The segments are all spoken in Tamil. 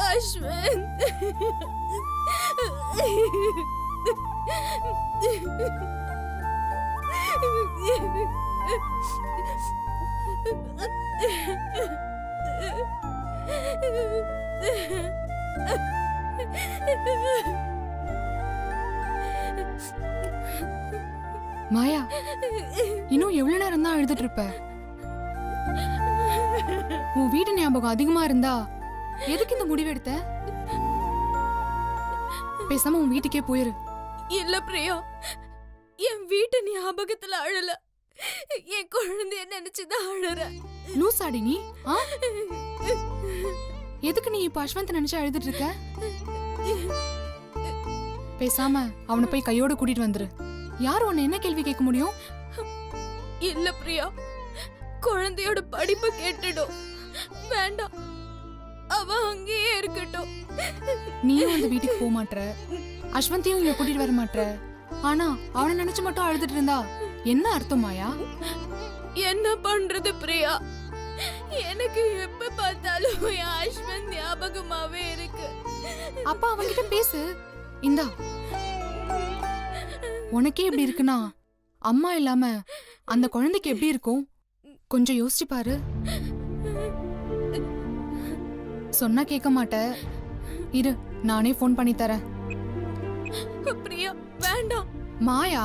அஸ்வந்த், மாயா, இன்னும் எவ்வளவு நேரம் தான் அழுதுட்டு இருப்ப? உன் வீட்டு ஞாபகம் அதிகமா இருந்தா எதுக்கு இந்த முடிவு எடுத்த? பேசாம உன் வீட்டுக்கே போயிரு. இல்ல பிரியா, என் வீட்டு ஞாபகத்துல அழல, என் குழந்தைய நினைச்சுதான் அழற. லூசாடி நீ? எதுக்கு நீ இப்ப அஸ்வந்த் நினைச்சு அழுதுட்டு இருக்க? பேசாம அவனை போய் கையோட கூட்டிட்டு வந்துரு. யார் உன்னை என்ன கேள்வி கேட்க முடியும்? இல்ல பிரியா, குழந்தையோட படிப்பு கேட்டுடும். வேண்டாம், அவ அங்கேயே இருக்கட்டும். நீயும் அந்த வீட்டுக்கு போக மாட்ற, அஸ்வந்தையும் இங்க கூட்டிட்டு வர மாட்ற. ஆனா அவனை நினைச்சு மட்டும் அழுதுட்டு இருந்தா என்ன அர்த்தம் மாயா? என்ன பண்றது பிரியா, எனக்கு எப்ப பார்த்தாலும் என் அஸ்வந்த் ஞாபகமாவே இருக்கு. அப்பா அவன்கிட்ட பேசு. இந்தா, உனக்கே இப்படி இருக்குன்னா அம்மா இல்லாம அந்த குழந்தைக்கு எப்படி இருக்கும்? கொஞ்சம் யோசிச்சு பாரு. சொன்னா கேட்க மாட்ட. இரு, நானே போன் பண்ணி தரேன். பிரியா வேண்டாம். மாயா,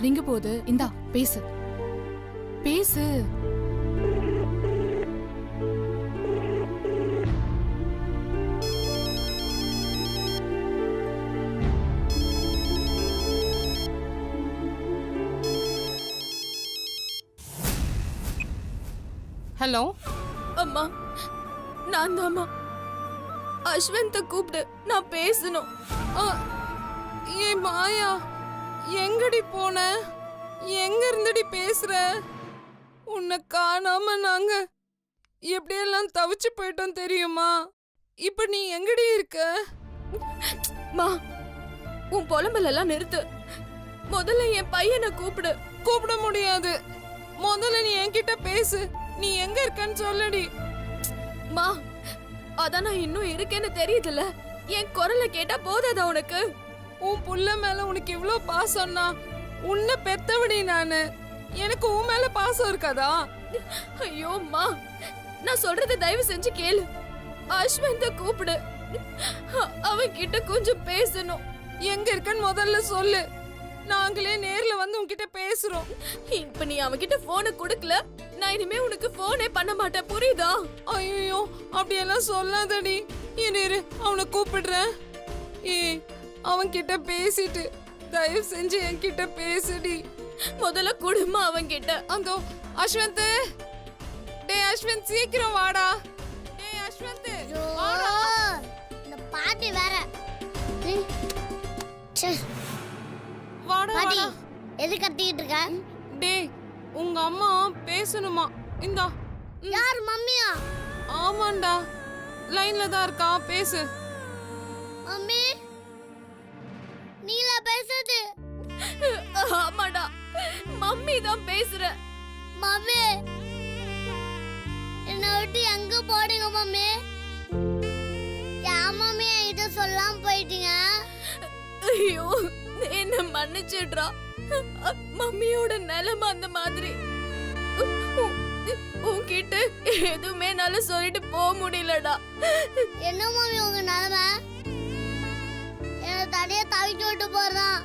ரிங்க போது. இந்தா பேசு பேசு. ஹலோ அம்மா, நான் தாம்மா. அஸ்வந்த கூப்பிடு, நான் பேசணும். ஏ மாயா, எங்கடி போன? எங்க இருந்துடி பேசுற? உன்னை காணாம நாங்க எப்படியெல்லாம் தவிச்சு போயிட்டோம் தெரியுமா? இப்ப நீ எங்கடி இருக்க? மா, உன் புலம்பலெல்லாம் நிறுத்து. முதல்ல என் பையனை கூப்பிடு. கூப்பிட முடியாது. முதல்ல நீ என்கிட்ட பேசு. நீ எங்க இருக்கன்னு சொல்லடி. மா, அதான் நான் இன்னும் இருக்கேன்னு தெரியுதுல்ல. என் குரலை கேட்டா போதாதா உனக்கு? உன் புள்ள மேல உனக்கு இவ்ளோ பாசம்னா, உன்னை பெத்தவடி நானு. எனக்கு உன் மேல பாசம் இருக்காதா? ஐயோ மா, நான் சொல்றத தயவு செஞ்சு கேளு. அஸ்வந்த கூப்பிடு, அவன் கிட்ட கொஞ்சம் பேசணும். எங்க இருக்கன்னு முதல்ல சொல்லு. நாங்களே நேர்ல வந்து உன்கிட்ட பேசுறோம். இப்ப நீ அவன்கிட்ட போனை கொடுக்கல, நான் இனிமே உனக்கு போனே பண்ண மாட்டேன், புரியுதா? ஐயோ, அப்படியெல்லாம் சொல்லாதடி. இரு, அவனை கூப்பிடுறேன். அவன் கிட்ட பேசிட்டு தயவு செஞ்சு என்கிட்ட பேசுடி. முதல்ல குடுமா அவன் கிட்ட. அந்தோ அஸ்வந்த், டே அஸ்வந்த் சீக்கிரம் வாடா. டே அஸ்வந்த் வாடா. இந்த பாட்டி வேற. வாடா பாட்டி, வாடா. எது கத்திக்கிட்டு இருக்க? டே, உங்க அம்மா பேசணுமா? இந்தா. யார் மம்மியா? ஆமாண்டா, லைன்ல தான் இருக்கா, பேசு. மம்மி, நீலா பேசுறது? ஆமாடா, மம்மி தான் பேசுற. மம்மி, என்னை விட்டு எங்க போறீங்க மம்மி? ஏன் மம்மி என்கிட்ட சொல்லாம போயிட்டீங்க? ஐயோ, என்ன மன்னிச்சிடுறா. மம்மியோட நிலைமை அந்த மாதிரி. உன்கிட்ட எதுவுமே என்னால சொல்லிட்டு போக முடியலடா. என்ன மம்மி உங்க நிலைமை? என்ன தனியா தவிச்சு விட்டு போறதான்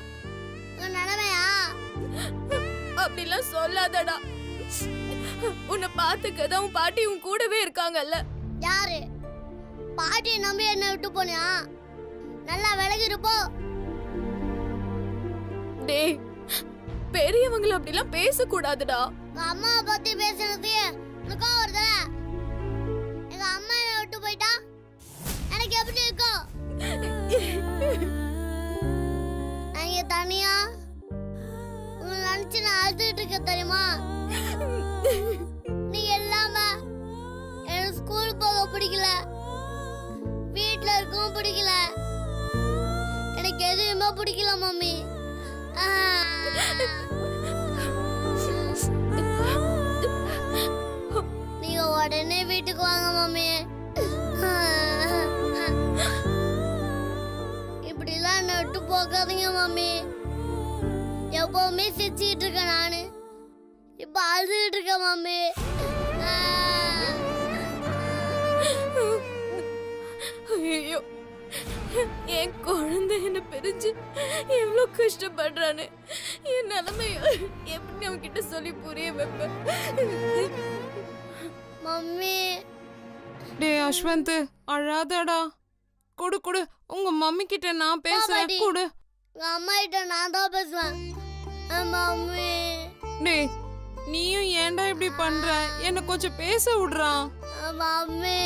உங்க நிலைமையா? அப்படிலாம் சொல்லாதடா. உன்னை பாத்துக்கதான் உன் பாட்டி உன் கூடவே இருக்காங்கல்ல. யாரு? பாட்டியை நம்பி என்ன விட்டு போனியா? நல்லா விலகி இருப்போ. டேய், பெரியவங்கள அப்படிலாம் பேசக்கூடாதுடா. உங்க அம்மாவை பத்தி பேசுனது உனக்கா வருதா? எங்க அம்மா என்னை விட்டு போயிட்டா எனக்கு எப்படி இருக்கும்? நான் இங்க தனியா உங்களை நினைச்சு நான் அழுதுட்டு இருக்க தெரியுமா? நீங்க இல்லாம எனக்கு ஸ்கூல் போக பிடிக்கல, வீட்டுல இருக்கவும் பிடிக்கல. எனக்கு எதுவுமே பிடிக்கல மம்மி. நீங்க உடனே வீட்டுக்கு வாங்க மம்மி. இப்படிலாம் நட்டு போகாதீங்க மம்மி. எப்பவுமே சிரிச்சுக்கிட்டு இருக்கேன் நானு, இப்ப அழுதுகிட்டு இருக்கேன் மம்மி. ஐயோ, என் குழந்தை என்ன பிரிஞ்சு எவ்வளவு கஷ்டப்படுறான்னு என் நிலைமைய எப்படி அவன்கிட்ட சொல்லி புரிய வைப்பேன். மம்மி டேய் அஸ்வந்த், அழாதடா. குடு குடு, உங்க மம்மி கிட்ட நான் பேசுறேன். பாட்டி. குடு. எங்க அம்மா கிட்ட நான் தான் பேசுவேன். மம்மி டேய், நீயும் ஏன்டா இப்படி பண்ற? என்ன கொஞ்சம் பேச விடுறா. மம்மி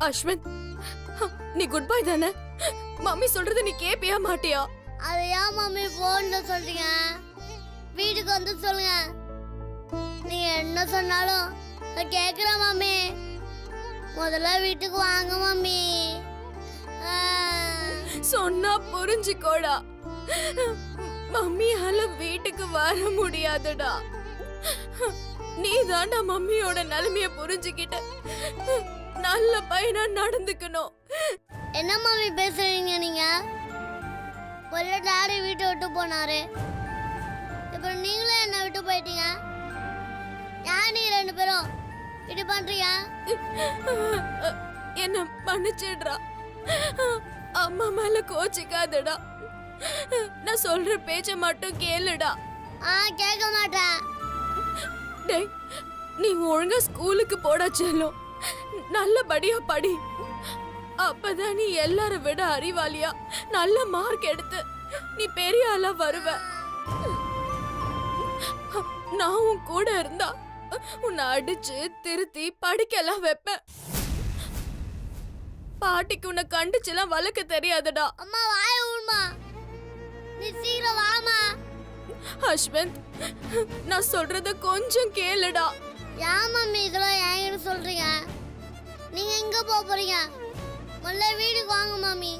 அஸ்வந்த், நீ குட் பாய் தானே? மம்மி சொல்றது நீ கேப்பியா மாட்டியா? அதை ஏன் மம்மி போன்ல சொல்றீங்க? வீட்டுக்கு வந்து சொல்லுங்க. நீங்க என்ன சொன்னாலும் நான் கேக்குறேன் மம்மி. முதல்ல வீட்டுக்கு வாங்க மம்மி. சொன்னா புரிஞ்சுக்கோடா. மம்மியால வீட்டுக்கு வர முடியாதுடா. நீ தாண்டா மம்மியோட நிலைமைய புரிஞ்சுக்கிட்ட நல்ல பையனா நடந்துக்கணும். என்ன மம்மி பேசுறீங்க நீங்க? முதல்ல டாடி வீட்டை விட்டு போனாரு, இப்ப நீங்களும் என்ன விட்டு போயிட்டீங்க. ஏன் நீ ரெண்டு பேரும் இப்படி பண்றீங்க? என்ன மன்னிச்சிடுறா. அம்மா மேல கோச்சிக்காதடா. நான் சொல்ற பேச்ச மட்டும் கேளுடா. கேட்க மாட்டேன். டேய், நீ ஒழுங்கா ஸ்கூலுக்கு போடா செல்லும். நல்லபடியா படி. அப்பதான் நீ எல்லார விட அறிவாளியா நல்ல மார்க் எடுத்து நீ பெரிய ஆளா வருவ. நான் உன் கூட இருந்தா உன்னை அடிச்சு திருத்தி படிக்கலாம் வைப்பேன். பாட்டிக்கு உன்னை கண்டிச்செல்லாம் வளர்க்க தெரியாதுடா. அம்மா வாய ஊடுமா. நீ சீக்கிரம் வாமா. அஸ்வந்த், நான் சொல்றத கொஞ்சம் கேளுடா. ஏன் மம்மி இதெல்லாம் என்கிட்ட சொல்றீங்க? நீங்க எங்க போக போறீங்க? முதல்ல வீட்டுக்கு வாங்க மம்மி,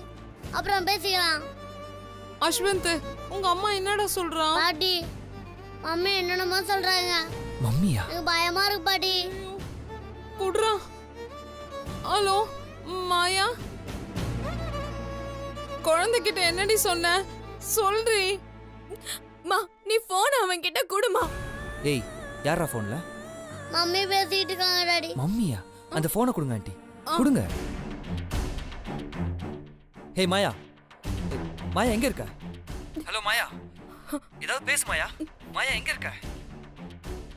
அப்புறம் பேசிக்கலாம். அஸ்வந்த், உங்க அம்மா என்னடா சொல்றா? பாட்டி, மம்மி என்னென்னமோ சொல்றாங்க. மம்மியா? எனக்கு பயமா இருக்கு பாட்டி. குடுறா. ஹலோ மாயா, குழந்தைகிட்ட என்னடி சொன்ன? சொல்றி. மா, நீ போன் அவன் கிட்ட குடுமா. ஏய், யாரா போன்ல? மம்மி பேசிட்டு இருக்காங்க டாடி. மம்மியா? அந்த போனை கொடுங்க ஆண்டி, கொடுங்க. ஹே மாயா, மாயா எங்க இருக்க? ஹலோ மாயா, ஏதாவது பேசு மாயா. மாயா எங்க இருக்க?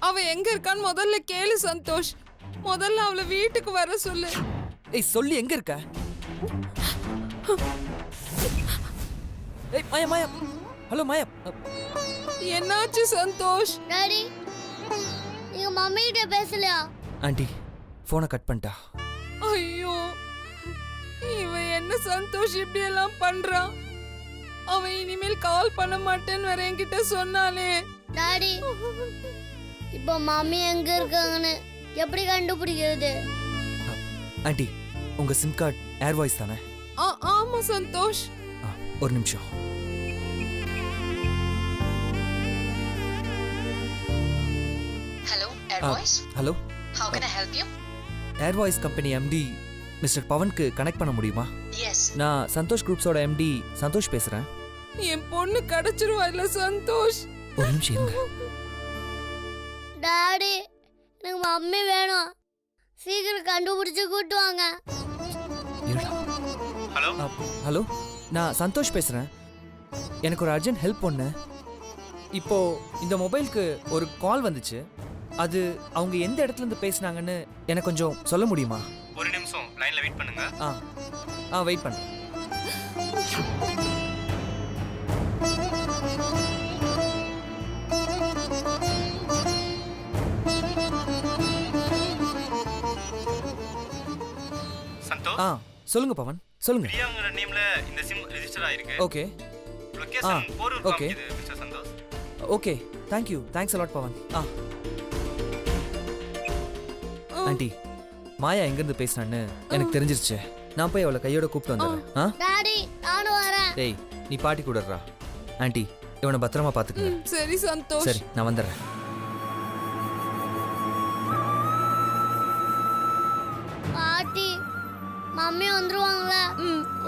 அவ எங்க இருக்கான்னு முதல்ல கேளு சந்தோஷ். முதல்ல அவளை வீட்டுக்கு வர சொல்லு. ஏய் சொல்லி எங்க இருக்க? ஏய் மாயா மாயா, ஹலோ மாயா. என்னாச்சு சந்தோஷ்? டாடி, நீங்க மம்மி கிட்ட பேசலையா? ஆண்டி போனை கட் பண்ணிட்டா. ஐயோ, இவ என்ன சந்தோஷ் இப்படி எல்லாம் பண்றா? அவ இனிமேல் கால் பண்ண மாட்டேன்னு வேற என்கிட்ட சொன்னாலே. டாடி, இப்போ மம்மி எங்க இருக்காங்கன்னு எப்படி கண்டுபிடிக்கிறது? ஆண்டி, உங்க சிம் கார்டு ஏர் வாய்ஸ் தானே? ஆமா சந்தோஷ். ஒரு நிமிஷம். Hello, Airvoice. Hello, How can I help you? Airvoice company MD Mister பவனுக்கு கனெக்ட் பண்ண முடியுமா? Yes. நான் சந்தோஷ் குரூப்ஸோட எம்டி சந்தோஷ் பேசுறேன். என் பொண்ணு கிடைச்சிருவா இல்ல சந்தோஷ்? ஒரு நிமிஷம் இருங்க. டாடி, எனக்கு மம்மி வேணும். சீக்கிரம் கண்டுபிடிச்சு கூட்டு வாங்க. இருடா. ஹலோ, நான் சந்தோஷ் பேசுறேன். எனக்கு ஒரு அர்ஜென்ட் ஹெல்ப் பண்ணு. இப்போ இந்த மொபைலுக்கு ஒரு கால் வந்துச்சு. அது அவங்க எந்த இடத்துல இருந்து பேசுனாங்கன்னு எனக்கு கொஞ்சம் சொல்ல முடியுமா? ஒரு நிமிஷம் லைன்ல வெயிட் பண்ணுங்க. வெயிட் பண்ணு. சந்தோஷ், சொல்லுங்க பவன், சொல்லுங்க. பிரியாங்கிற நேம்ல இந்த சிம் ரெஜிஸ்டர் ஆயிருக்கு. Okay location Porur okay. காமிக்குது Mister Santosh. Okay, thank you, thanks a lot Pavan. Aunty, Maya எங்கிருந்து பேசினான்னு எனக்கு தெரிஞ்சிருச்சு. நான் போய் அவளை கையோட கூப்பிட்டு வந்துடுறேன். டாடி, நானும் டேய் நீ பாட்டி கூடறா. ஆண்டி இவனை பத்திரமா பார்த்துக்குங்க. சரி சந்தோஷ். சரி நான் வந்துடுறேன். பாட்டி மம்மி வந்துருவாங்களா?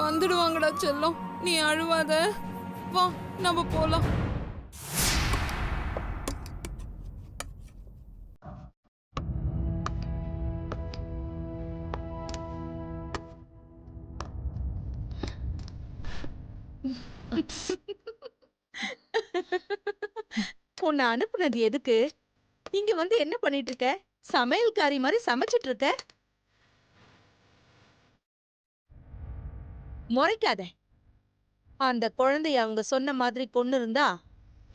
வந்துடுவாங்கடா செல்லம், நீ அழுவாத. வா நம்ம போலாம். உன்னை அனுப்புனது எதுக்கு? இங்க வந்து என்ன பண்ணிட்டு இருக்க? சமையல்காரி மாதிரி சமைச்சிட்டு இருக்க. முறைக்காத. அந்த குழந்தைய அவங்க சொன்ன மாதிரி கொண்டு இருந்தா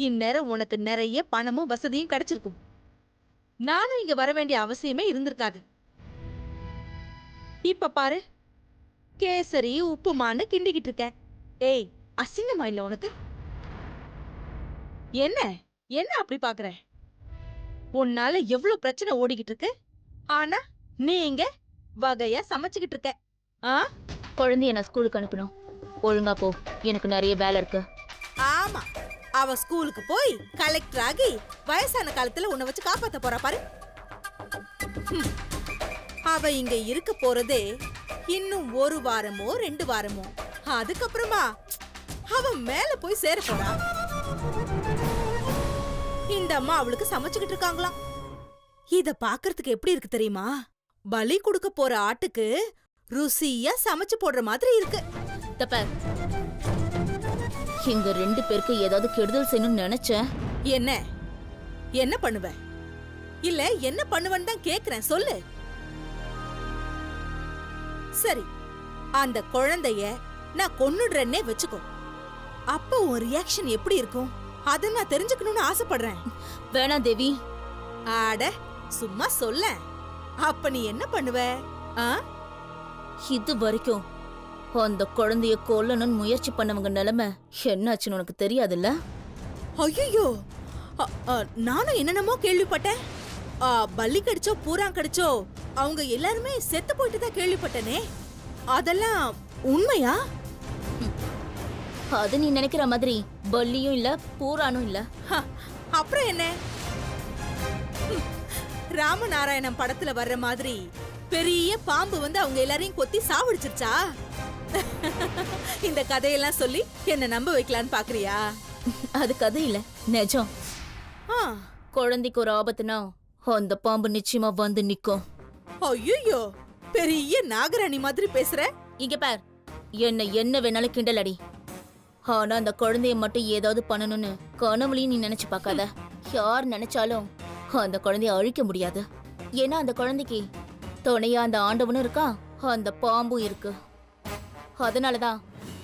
இந்நேரம் உனக்கு நிறைய பணமும் வசதியும் கிடைச்சிருக்கும். நானும் இங்க வர வேண்டிய அவசியமே இருந்திருக்காது. இப்ப பாரு, கேசரி உப்புமான்னு கிண்டிக்கிட்டு இருக்க. ஏய், அசிங்கமா இல்ல உனக்கு? என்ன என்ன அப்படி பாக்குற? உன்னால எவ்வளவு பிரச்சனை ஓடிக்கிட்டு இருக்கு, ஆனா நீ இங்க வகையா சமைச்சுக்கிட்டு இருக்க. ஆ, குழந்தைய நான் ஸ்கூலுக்கு அனுப்பணும். ஒழுங்கா போ, எனக்கு நிறைய வேலை இருக்கு. ஆமா, அவ ஸ்கூலுக்கு போய் கலெக்டர் ஆகி வயசான காலத்துல உன்னை வச்சு காப்பாத்த போறா பாரு. அவ இங்க இருக்க போறதே இன்னும் 1 வாரமோ 2 வாரமோ. அதுக்கப்புறமா அவ மேல போய் சேர போறா. இந்த அம்மா அவளுக்கு சமைச்சுக்கிட்டு இருக்காங்களாம். இத பாக்குறதுக்கு எப்படி இருக்கு தெரியுமா? பலி கொடுக்க போற ஆட்டுக்கு ருசியா சமைச்சு போடுற மாதிரி இருக்கு. தப்ப இங்க 2 பேருக்கு ஏதாவது கெடுதல் செய்யணும்னு நினைச்சேன். என்ன என்ன பண்ணுவ? இல்ல என்ன பண்ணுவன்னு தான் கேக்குறேன், சொல்லு. சரி, அந்த குழந்தைய நான் கொன்னுடுறேன்னே வச்சுக்கோ. அப்ப உன் ரியாக்ஷன் எப்படி இருக்கும்? அத நான் தெரிஞ்சுக்கணும்னு ஆசைப்படுறேன். வேணாம் தேவி. ஆட, சும்மா சொல்ல. அப்ப நீ என்ன பண்ணுவ? ஆ? இது வரைக்கும் அந்த குழந்தைய கொல்லணும்னு முயற்சி பண்ணவங்க நிலைமை என்னாச்சுன்னு உனக்கு தெரியாதுல்ல? ஐயோ, நானும் என்னென்னமோ கேள்விப்பட்டேன். பல்லி கடிச்சோ பூரான் கடிச்சோ அவங்க எல்லாருமே செத்து போயிட்டு தான் கேள்விப்பட்டனே. அதெல்லாம் உண்மையா? அது நீ நினைக்கிற மாதிரி பல்லியும் இல்ல பூரானும் இல்ல. அப்புறம் என்ன? ராமநாராயணம் படத்துல வர்ற மாதிரி பெரிய பாம்பு வந்து அவங்க எல்லாரையும் கொத்தி சாவடிச்சிருச்சா? இந்த கதையெல்லாம் சொல்லி என்ன நம்ப வைக்கலான்னு பாக்குறியா? அது கதை இல்ல, நிஜம். ஆ. குழந்தைக்கு ஒரு ஆபத்துனா அந்த பாம்பு நிச்சயமா வந்து நிக்கும். ஐயோ, பெரிய நாகராணி மாதிரி பேசுற. இங்க பார், என்ன வேணாலும் கிண்டல் அடி. ஆனா அந்த குழந்தைய மட்டும் ஏதாவது பண்ணணும்னு கனவுலையும் நீ நினைச்சு பார்க்காத. யார் நினைச்சாலும் அந்த குழந்தைய அழிக்க முடியாது. ஏன்னா அந்த குழந்தைக்கு துணையா அந்த ஆண்டவனும் இருக்கா, அந்த பாம்பும் இருக்கு. அதனாலதான்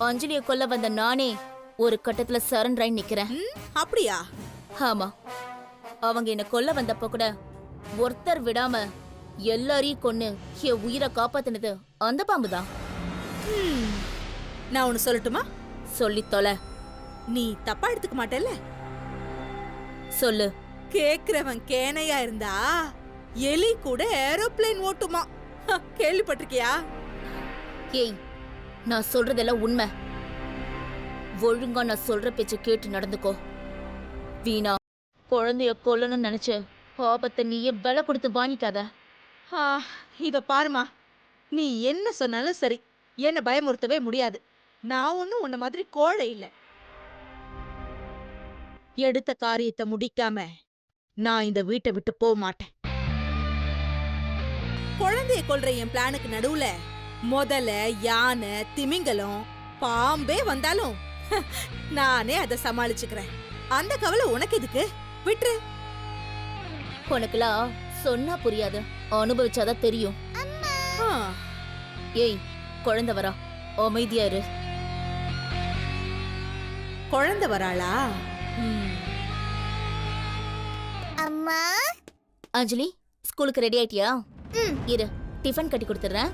அஞ்சலியை கொல்ல வந்த நானே ஒரு கட்டத்துல சரண்டராய் நிக்கிறேன். அப்படியா? ஆமா, அவங்க என்ன கொல்ல வந்தப்ப கூட ஒருத்தர் விடாம எல்லாரையும் கொன்னு என் உயிரை காப்பாத்தினது அந்த பாம்பு தான். நான் ஒன்னு சொல்லட்டுமா? சொல்லி தொலை. நீ தப்பா எடுத்துக்க மாட்டல்ல? சொல்லு. கேக்குறவன் கேனையா இருந்தா எலி கூட ஏரோப்ளேன் ஓட்டுமா. கேள்விப்பட்டிருக்கியா? ஏய், நான் சொல்றதெல்லாம் உண்மை. ஒழுங்கா நான் சொல்ற பேச்ச கேட்டு நடந்துக்கோ. வீணா குழந்தைய கொல்லணும்னு நினைச்சு ஆபத்தை நீயே விலை கொடுத்து வாங்கிக்காத. இத பாருமா, நீ என்ன சொன்னாலும் சரி, என்ன பயமுறுத்தவே முடியாது. நான் ஒன்னும் உன்ன மாதிரி கோழை இல்ல. எடுத்த காரியத்தை முடிக்காம நான் இந்த வீட்டை விட்டு போக மாட்டேன். குழந்தைய கொல்ற என் பிளானுக்கு நடுவுல முதல்ல யானை, திமிங்கலம், பாம்பே வந்தாலும் நானே அதை சமாளிச்சுக்கிறேன். அந்த கவலை உனக்கு எதுக்கு? விட்டுரு. உனக்குலாம் சொன்னா புரியாது, அனுபவிச்சாதான் தெரியும். ஏய், குழந்தை வரா, அமைதியா இரு. குழந்தை வராளா? அம்மா, அஞ்சலி, ஸ்கூலுக்கு ரெடி ஆயிட்டியா? இரு, டிஃபன் கட்டி கொடுத்துறேன்.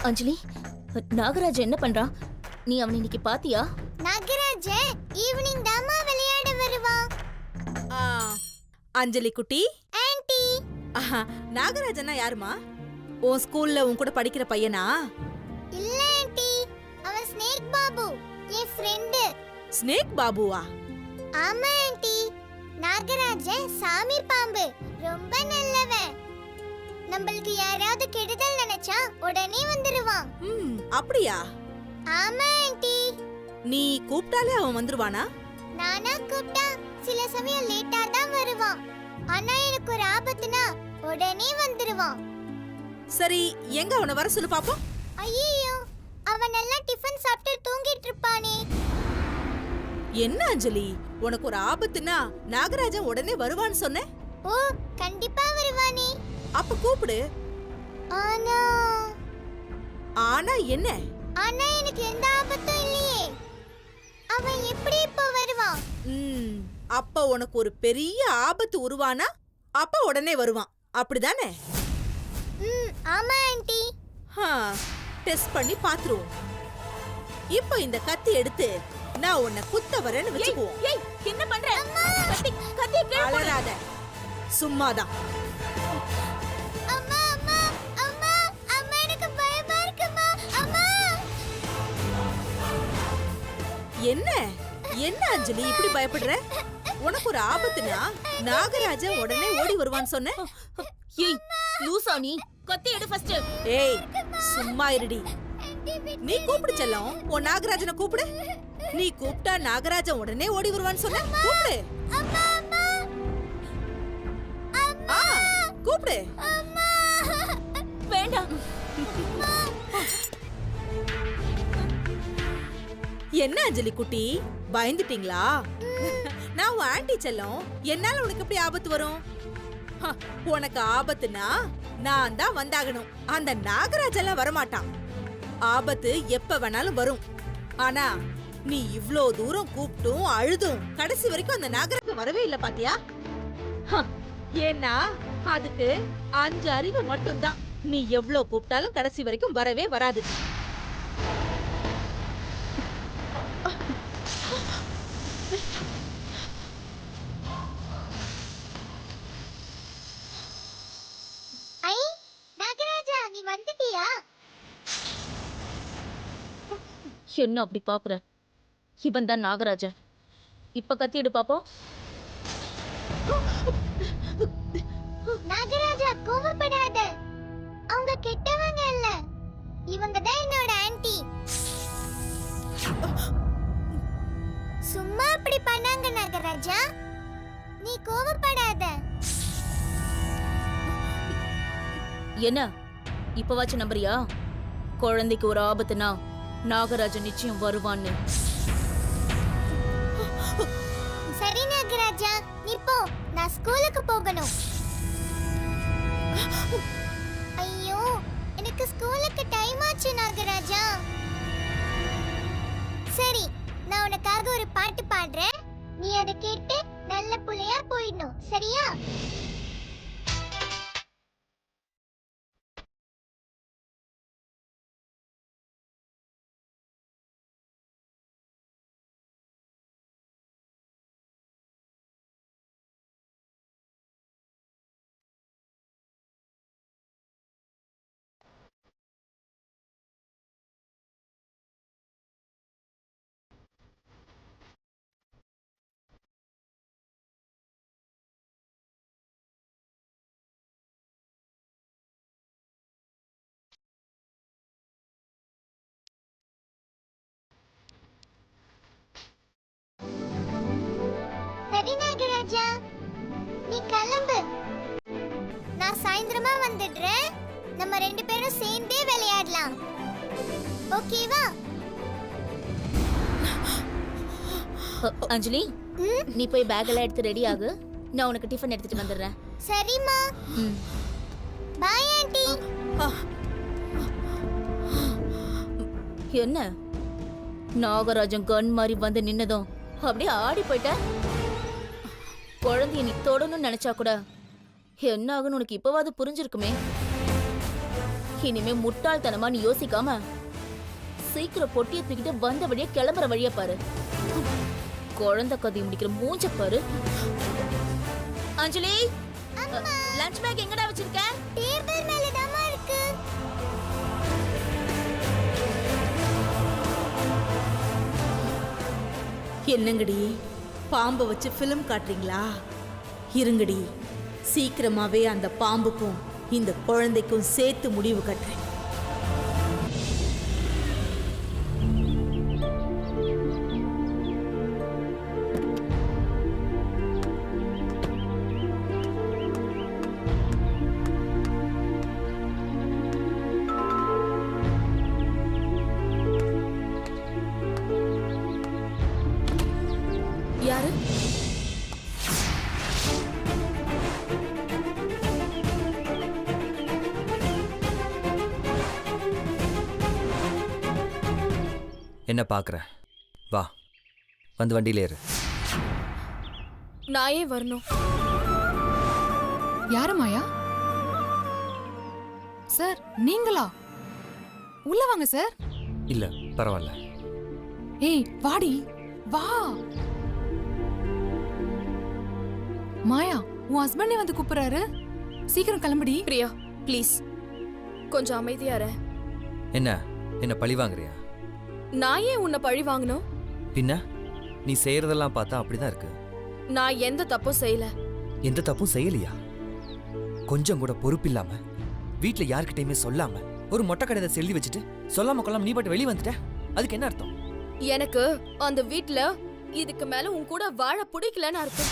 அஞ்சலி, நாகராஜ் என்ன பண்றான்? நீ அவனை இன்னைக்கு பாத்தியா? நாகராஜ ஈவினிங் தாமா விளையாட வருவான். ஆ, அஞ்சலி குட்டி. ஆன்ட்டி, ஆஹா, நாகராஜனா யாருமா? உன் ஸ்கூல்ல உன் கூட படிக்கிற பையனா? இல்ல ஆன்ட்டி, அவன் ஸ்னேக் பாபு, என் ஃப்ரெண்ட். ஸ்னேக் பாபுவா? ஆமா ஆன்ட்டி, நாகராஜ சாமி பாம்பு, ரொம்ப நல்லவன். நம்மளுக்கு யாராவது கெடுதல் நினைச்சா உடனே வந்துருவான். அப்படியா? ஆமா ஆன்ட்டி. நீ கூப்பிட்டாலே அவன் வந்துருவானா? நானா கூப்பிட்டா சில சமயம் லேட்டா தான் வருவான். ஆனா எனக்கு ஒரு ஆபத்துனா உடனே வந்துருவான். சரி, எங்க அவனை வர சொல்லு பாப்போம். ஐயோ, அவன் நல்லா டிஃபன் சாப்பிட்டு தூங்கிட்டு இருப்பானே. என்ன அஞ்சலி, உனக்கு ஒரு ஆபத்துனா நாகராஜன் உடனே வருவான்னு சொன்ன? ஓ, கண்டிப்பா வருவானே. அப்ப கூப்பிடு. ஆனா ஆனா என்ன? ஆனா எனக்கு எந்த ஆபத்தும் இல்லையே. அவன் எப்படி இப்போ வருவான்? அப்ப உனக்கு ஒரு பெரிய ஆபத்து உருவானா அப்ப உடனே வருவான், அப்படிதானே? ஆமா ஆன்ட்டி. டெஸ்ட் பண்ணி பாத்துருவோம். இப்போ இந்த கத்தி எடுத்து நான் உன்னை குத்த வரேன்னு வச்சுக்குவோம். ஏய், என்ன பண்ற? கத்தி கத்தி கீழ போடு. அலறாத, சும்மாதான். அம்மா அம்மா அம்மா அம்மா, எனக்கு பயமா இருக்குமா அம்மா. என்ன என்ன அஞ்சலி இப்படி பயப்படுற? உனக்கு ஒரு ஆபத்துனா நாகராஜன் உடனே ஓடி வருவான்னு சொன்ன. ஏய், லூசா நீ? கத்தி எடு ஃபர்ஸ்ட். ஏய், சும்மா இருடி. நீ கூப்பிடு செல்லம், உன் நாகராஜனை கூப்பிடு. நீ கூப்பிட்டா நாகராஜன் உடனே ஓடி வருவான்னு சொன்ன. கூப்பிடு. அம்மா அம்மா ஆ, கூப்பிடு. அம்மா. வேண்டாம். என்ன அஞ்சலி குட்டி, பயந்துட்டீங்களா? நான் உன் ஆன்ட்டி செல்லம், என்னால உனக்கு எப்படி ஆபத்து வரும்? உனக்கு ஆபத்துனா நான் தான் வந்தாகணும். அந்த நாகராஜெல்லாம் வரமாட்டான். ஆபத்து எப்ப வேணாலும் வரும். ஆனா நீ இவ்ளோ தூரம் கூப்பிட்டும் அழுதும் கடைசி வரைக்கும் அந்த நாகராஜன் வரவே இல்ல பாத்தியா? ஏன்னா அதுக்கு 5 அறிவு மட்டும்தான். நீ எவ்ளோ கூப்பிட்டாலும் கடைசி வரைக்கும் வரவே வராது. ஐ, நாகராஜா, நீ வந்துட்டியா? என்ன அப்படி பாக்குற? இவன் தான் நாகராஜன். இப்ப கத்தி எடு பாப்போம். நாகராஜா, கோவப்படாத. அவங்க கெட்டவங்க இல்ல. இவங்க தான் என்னோட ஆன்ட்டி. சும்மா அப்படி பண்ணாங்க நாகராஜா. நீ கோவப்படாத. என்ன இப்பவாச்சும் நம்புறியா? குழந்தைக்கு ஒரு ஆபத்துனா நாகராஜன் நிச்சயம் வருவான்னு. சரி நாகராஜா, நீ போ. நான் ஸ்கூலுக்கு போகணும். ஐயோ, எனக்கு ஸ்கூலுக்கு டைம் ஆச்சு நாகராஜா. சரி, நான் உனக்காக ஒரு பாட்டு பாடுறேன். நீ அதை கேட்டு நல்ல புள்ளையா போயிடணும், சரியா? சரி நாகராஜா, நீ கிளம்பு. நான் சாயந்தரமா வந்துடுறேன். நம்ம 2 பேரும் சேர்ந்தே விளையாடலாம், ஓகேவா? அஞ்சலி, நீ போய் பேக் எல்லாம் எடுத்து ரெடி ஆகு. நான் உனக்கு டிஃபன் எடுத்துட்டு வந்துடுறேன். சரிம்மா. Bye aunty. என்ன நாகராஜன் கன் மாதிரி வந்து நின்னதும் அப்படியே ஆடி போயிட்ட? குழந்தைய நீ தொடணும்னு நினைச்சா கூட என்ன ஆகுன்னு உனக்கு இப்பவாது புரிஞ்சிருக்குமே. இனிமே முட்டாள்தனமா நீ யோசிக்காம சீக்கிரம் பொட்டியை தூக்கிட்டு வந்த வழியா கிளம்புற வழியா பாரு. குழந்தை கதை முடிக்கிற மூஞ்ச பாரு. அஞ்சலி, லஞ்ச் பேக் எங்கடா வச்சிருக்க? டேபிள் மேல தான் இருக்கு. என்னங்கடி பாம்பை வச்சு ஃபிலிம் காட்டுறீங்களா? இருங்கடி, சீக்கிரமாவே அந்த பாம்புக்கும் இந்த குழந்தைக்கும் சேர்த்து முடிவு கட்டுறேன். யாரு? என்ன பார்க்குற? வா, வந்து வண்டியில ஏறு. நான் ஏன் வரணும்? யாரு மாயா? சார் நீங்களா? உள்ள வாங்க சார். இல்லை பரவாயில்ல. ஏய் வாடி வா. மாயா, உன் ஹஸ்பண்டே வந்து கூப்பிடுறாரு. சீக்கிரம் கிளம்புடி. பிரியா ப்ளீஸ் கொஞ்சம் அமைதியா இரு. என்ன பழி வாங்குறியா? நான் ஏன் உன்னை பழி வாங்கணும்? பின்ன நீ செய்யறதெல்லாம் பார்த்தா அப்படிதான் இருக்கு. நான் எந்த தப்பும் செய்யல. எந்த தப்பும் செய்யலையா? கொஞ்சம் கூட பொறுப்பில்லாம வீட்ல யார்கிட்டயுமே சொல்லாம ஒரு மொட்டை கடையை எழுதி வச்சுட்டு சொல்லாம கொள்ளாம நீ பாட்டு வெளியே வந்துட்ட. அதுக்கு என்ன அர்த்தம்? எனக்கு அந்த வீட்ல இதுக்கு மேல உன் கூட வாழ பிடிக்கலன்னு அர்த்தம்.